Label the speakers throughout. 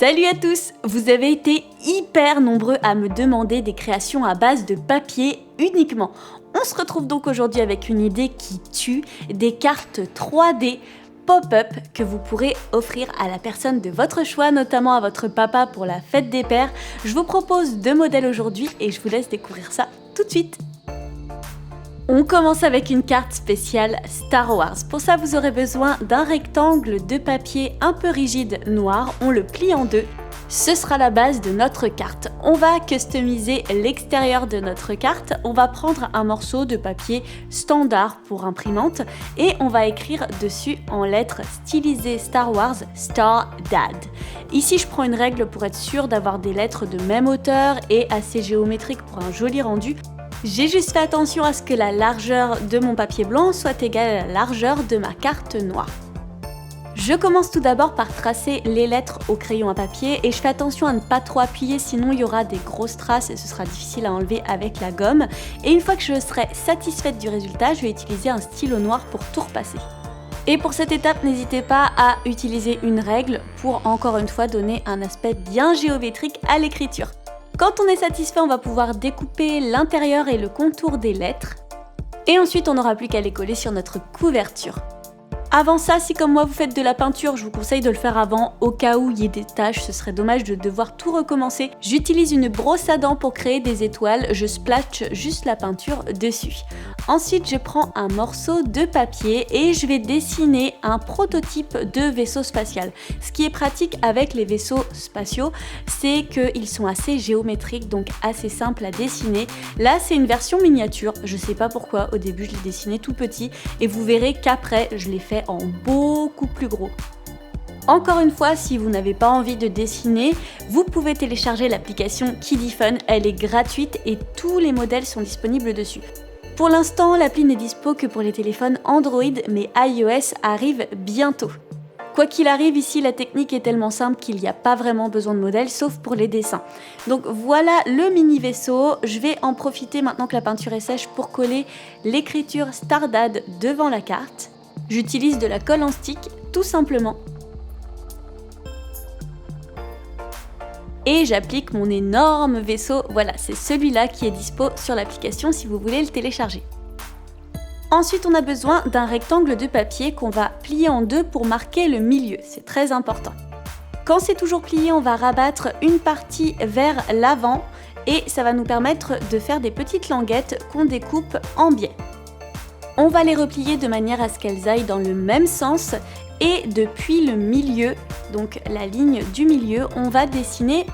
Speaker 1: Salut à tous! Vous avez été hyper nombreux à me demander des créations à base de papier uniquement. On se retrouve donc aujourd'hui avec une idée qui tue, des cartes 3D pop-up que vous pourrez offrir à la personne de votre choix, notamment à votre papa pour la fête des pères. Je vous propose 2 modèles aujourd'hui et je vous laisse découvrir ça tout de suite. On commence avec une carte spéciale Star Wars. Pour ça, vous aurez besoin d'un rectangle de papier un peu rigide noir. On le plie en deux. Ce sera la base de notre carte. On va customiser l'extérieur de notre carte. On va prendre un morceau de papier standard pour imprimante et on va écrire dessus en lettres stylisées Star Wars, Star Dad. Ici, je prends une règle pour être sûr d'avoir des lettres de même hauteur et assez géométriques pour un joli rendu. J'ai juste fait attention à ce que la largeur de mon papier blanc soit égale à la largeur de ma carte noire. Je commence tout d'abord par tracer les lettres au crayon à papier et je fais attention à ne pas trop appuyer, sinon il y aura des grosses traces et ce sera difficile à enlever avec la gomme. Et une fois que je serai satisfaite du résultat, je vais utiliser un stylo noir pour tout repasser. Et pour cette étape, n'hésitez pas à utiliser une règle pour encore une fois donner un aspect bien géométrique à l'écriture. Quand on est satisfait, on va pouvoir découper l'intérieur et le contour des lettres. Et ensuite, on n'aura plus qu'à les coller sur notre couverture. Avant ça, si comme moi vous faites de la peinture, je vous conseille de le faire avant, au cas où il y ait des taches, ce serait dommage de devoir tout recommencer. J'utilise une brosse à dents pour créer des étoiles, je splatche juste la peinture dessus. Ensuite, je prends un morceau de papier et je vais dessiner un prototype de vaisseau spatial. Ce qui est pratique avec les vaisseaux spatiaux, c'est qu'ils sont assez géométriques, donc assez simples à dessiner. Là, c'est une version miniature, je sais pas pourquoi, au début je l'ai dessiné tout petit et vous verrez qu'après je l'ai fait en beaucoup plus gros. Encore une fois, si vous n'avez pas envie de dessiner, vous pouvez télécharger l'application Kidifun, elle est gratuite et tous les modèles sont disponibles dessus. Pour l'instant, l'appli n'est dispo que pour les téléphones Android, mais iOS arrive bientôt. Quoi qu'il arrive, ici la technique est tellement simple qu'il n'y a pas vraiment besoin de modèle, sauf pour les dessins. Donc voilà le mini vaisseau, je vais en profiter maintenant que la peinture est sèche pour coller l'écriture Stardad devant la carte. J'utilise de la colle en stick, tout simplement. Et j'applique mon énorme vaisseau, voilà, c'est celui-là qui est dispo sur l'application si vous voulez le télécharger. Ensuite, on a besoin d'un rectangle de papier qu'on va plier en deux pour marquer le milieu, c'est très important. Quand c'est toujours plié, on va rabattre une partie vers l'avant et ça va nous permettre de faire des petites languettes qu'on découpe en biais. On va les replier de manière à ce qu'elles aillent dans le même sens et depuis le milieu, donc la ligne du milieu, on va dessiner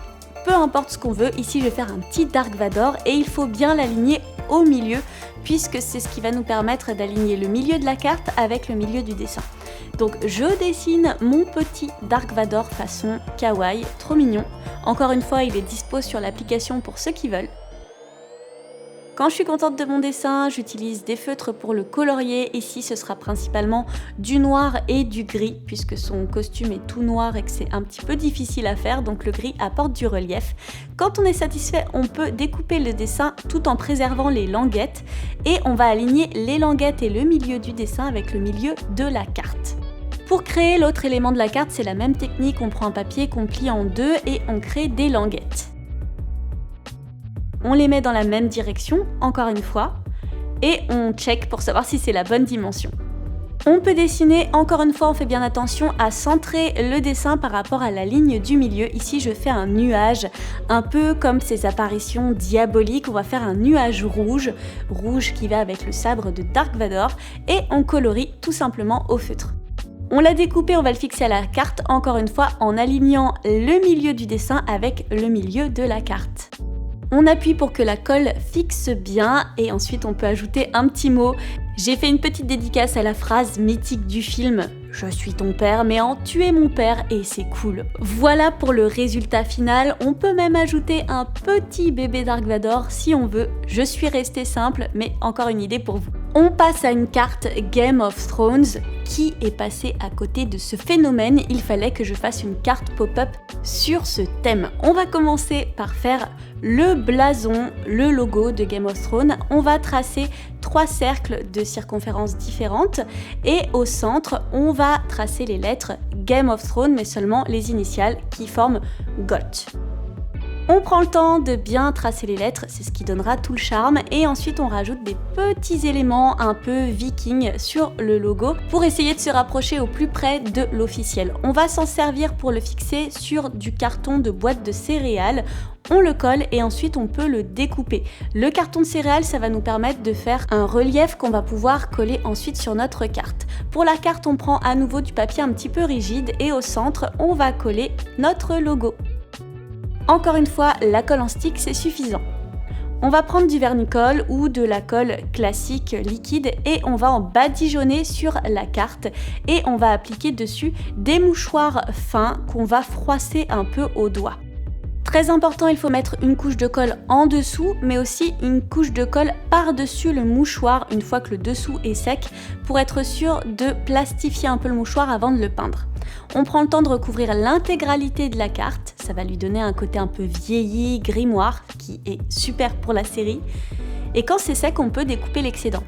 Speaker 1: peu importe ce qu'on veut. Ici, je vais faire un petit Dark Vador et il faut bien l'aligner au milieu puisque c'est ce qui va nous permettre d'aligner le milieu de la carte avec le milieu du dessin. Donc je dessine mon petit Dark Vador façon kawaii, trop mignon. Encore une fois, il est dispo sur l'application pour ceux qui veulent. Quand je suis contente de mon dessin, j'utilise des feutres pour le colorier. Ici, ce sera principalement du noir et du gris, puisque son costume est tout noir et que c'est un petit peu difficile à faire, donc le gris apporte du relief. Quand on est satisfait, on peut découper le dessin tout en préservant les languettes, et on va aligner les languettes et le milieu du dessin avec le milieu de la carte. Pour créer l'autre élément de la carte, c'est la même technique, on prend un papier qu'on plie en deux et on crée des languettes. On les met dans la même direction, encore une fois, et on check pour savoir si c'est la bonne dimension. On peut dessiner, encore une fois, on fait bien attention à centrer le dessin par rapport à la ligne du milieu. Ici, je fais un nuage, un peu comme ces apparitions diaboliques. On va faire un nuage rouge, rouge qui va avec le sabre de Dark Vador, et on colorie tout simplement au feutre. On l'a découpé, on va le fixer à la carte, encore une fois, en alignant le milieu du dessin avec le milieu de la carte. On appuie pour que la colle fixe bien et ensuite on peut ajouter un petit mot. J'ai fait une petite dédicace à la phrase mythique du film « Je suis ton père, mais en tu es mon père et c'est cool ». Voilà pour le résultat final. On peut même ajouter un petit bébé Dark Vador si on veut. Je suis restée simple, mais encore une idée pour vous. On passe à une carte Game of Thrones. Qui est passé à côté de ce phénomène? Il fallait que je fasse une carte pop-up sur ce thème. On va commencer par faire le blason, le logo de Game of Thrones. On va tracer 3 cercles de circonférences différentes et au centre, on va tracer les lettres Game of Thrones, mais seulement les initiales qui forment GOT. On prend le temps de bien tracer les lettres, c'est ce qui donnera tout le charme, et ensuite on rajoute des petits éléments un peu vikings sur le logo pour essayer de se rapprocher au plus près de l'officiel. On va s'en servir pour le fixer sur du carton de boîte de céréales. On le colle et ensuite on peut le découper. Le carton de céréales, ça va nous permettre de faire un relief qu'on va pouvoir coller ensuite sur notre carte. Pour la carte, on prend à nouveau du papier un petit peu rigide et au centre, on va coller notre logo. Encore une fois, la colle en stick, c'est suffisant. On va prendre du vernis-colle ou de la colle classique liquide et on va en badigeonner sur la carte et on va appliquer dessus des mouchoirs fins qu'on va froisser un peu au doigt. Très important, il faut mettre une couche de colle en dessous, mais aussi une couche de colle par-dessus le mouchoir une fois que le dessous est sec pour être sûr de plastifier un peu le mouchoir avant de le peindre. On prend le temps de recouvrir l'intégralité de la carte, ça va lui donner un côté un peu vieilli, grimoire, qui est super pour la série. Et quand c'est sec, on peut découper l'excédent.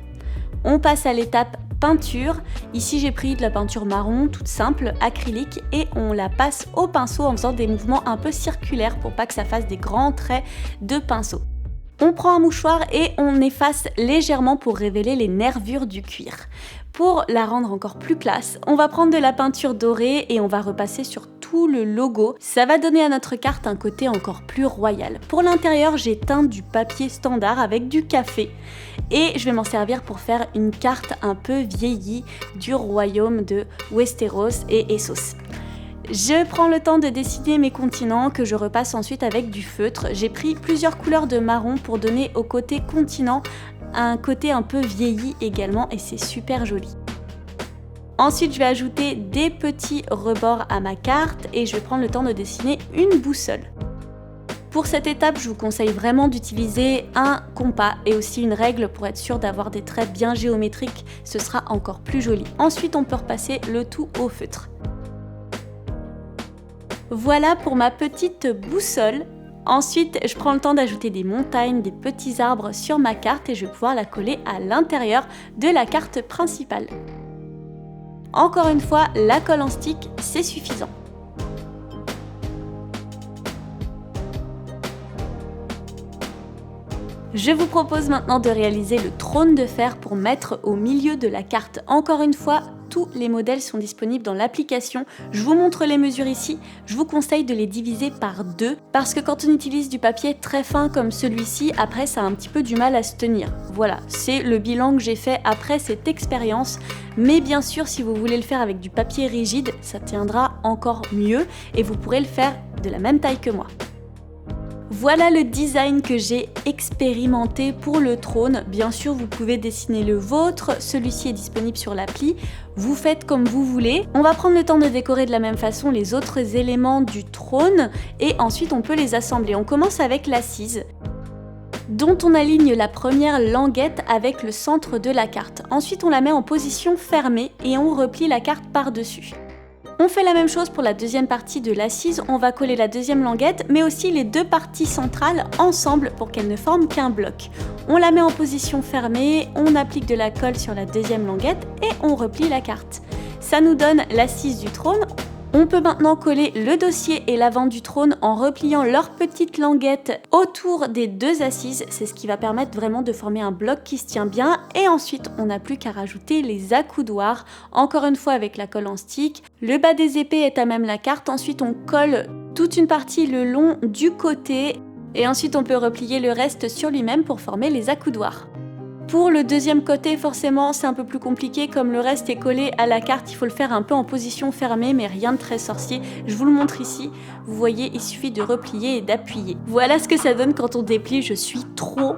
Speaker 1: On passe à l'étape peinture. Ici, j'ai pris de la peinture marron, toute simple, acrylique, et on la passe au pinceau en faisant des mouvements un peu circulaires pour pas que ça fasse des grands traits de pinceau. On prend un mouchoir et on efface légèrement pour révéler les nervures du cuir. Pour la rendre encore plus classe, on va prendre de la peinture dorée et on va repasser sur tout le logo. Ça va donner à notre carte un côté encore plus royal. Pour l'intérieur, j'ai teint du papier standard avec du café et je vais m'en servir pour faire une carte un peu vieillie du royaume de Westeros et Essos. Je prends le temps de dessiner mes continents que je repasse ensuite avec du feutre. J'ai pris plusieurs couleurs de marron pour donner au côté continent un côté un peu vieilli également et c'est super joli. Ensuite, je vais ajouter des petits rebords à ma carte et je vais prendre le temps de dessiner une boussole. Pour cette étape, je vous conseille vraiment d'utiliser un compas et aussi une règle pour être sûr d'avoir des traits bien géométriques, ce sera encore plus joli. Ensuite, on peut repasser le tout au feutre. Voilà pour ma petite boussole. Ensuite, je prends le temps d'ajouter des montagnes, des petits arbres sur ma carte et je vais pouvoir la coller à l'intérieur de la carte principale. Encore une fois, la colle en stick, c'est suffisant. Je vous propose maintenant de réaliser le trône de fer pour mettre au milieu de la carte. Encore une fois, tous les modèles sont disponibles dans l'application. Je vous montre les mesures ici. Je vous conseille de les diviser par 2 parce que quand on utilise du papier très fin comme celui-ci, après ça a un petit peu du mal à se tenir. Voilà, c'est le bilan que j'ai fait après cette expérience. Mais bien sûr, si vous voulez le faire avec du papier rigide, ça tiendra encore mieux et vous pourrez le faire de la même taille que moi. Voilà le design que j'ai expérimenté pour le trône. Bien sûr, vous pouvez dessiner le vôtre. Celui-ci est disponible sur l'appli. Vous faites comme vous voulez. On va prendre le temps de décorer de la même façon les autres éléments du trône et ensuite on peut les assembler. On commence avec l'assise, dont on aligne la première languette avec le centre de la carte. Ensuite, on la met en position fermée et on replie la carte par-dessus. On fait la même chose pour la deuxième partie de l'assise, on va coller la deuxième languette, mais aussi les deux parties centrales ensemble pour qu'elles ne forment qu'un bloc. On la met en position fermée, on applique de la colle sur la deuxième languette et on replie la carte. Ça nous donne l'assise du trône. On peut maintenant coller le dossier et l'avant du trône en repliant leurs petites languettes autour des deux assises. C'est ce qui va permettre vraiment de former un bloc qui se tient bien. Et ensuite, on n'a plus qu'à rajouter les accoudoirs, encore une fois avec la colle en stick. Le bas des épées est à même la carte. Ensuite, on colle toute une partie le long du côté. Et ensuite, on peut replier le reste sur lui-même pour former les accoudoirs. Pour le deuxième côté, forcément, c'est un peu plus compliqué. Comme le reste est collé à la carte, il faut le faire un peu en position fermée, mais rien de très sorcier. Je vous le montre ici. Vous voyez, il suffit de replier et d'appuyer. Voilà ce que ça donne quand on déplie. Je suis trop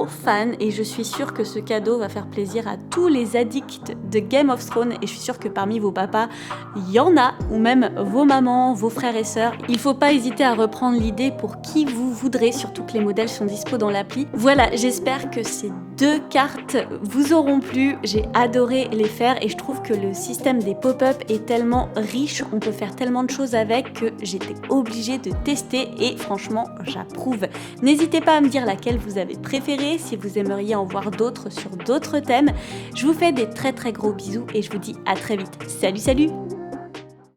Speaker 1: fan et je suis sûre que ce cadeau va faire plaisir à tous les addicts de Game of Thrones et je suis sûre que parmi vos papas, il y en a, ou même vos mamans, vos frères et sœurs. Il faut pas hésiter à reprendre l'idée pour qui vous voudrez, surtout que les modèles sont dispo dans l'appli. Voilà, j'espère que ces 2 cartes vous auront plu. J'ai adoré les faire et je trouve que le système des pop-up est tellement riche, on peut faire tellement de choses avec que j'étais obligée de tester et franchement j'approuve. N'hésitez pas à me dire laquelle vous avez préférée, si vous aimeriez en voir d'autres sur d'autres thèmes. Je vous fais des très gros bisous et je vous dis à très vite. Salut!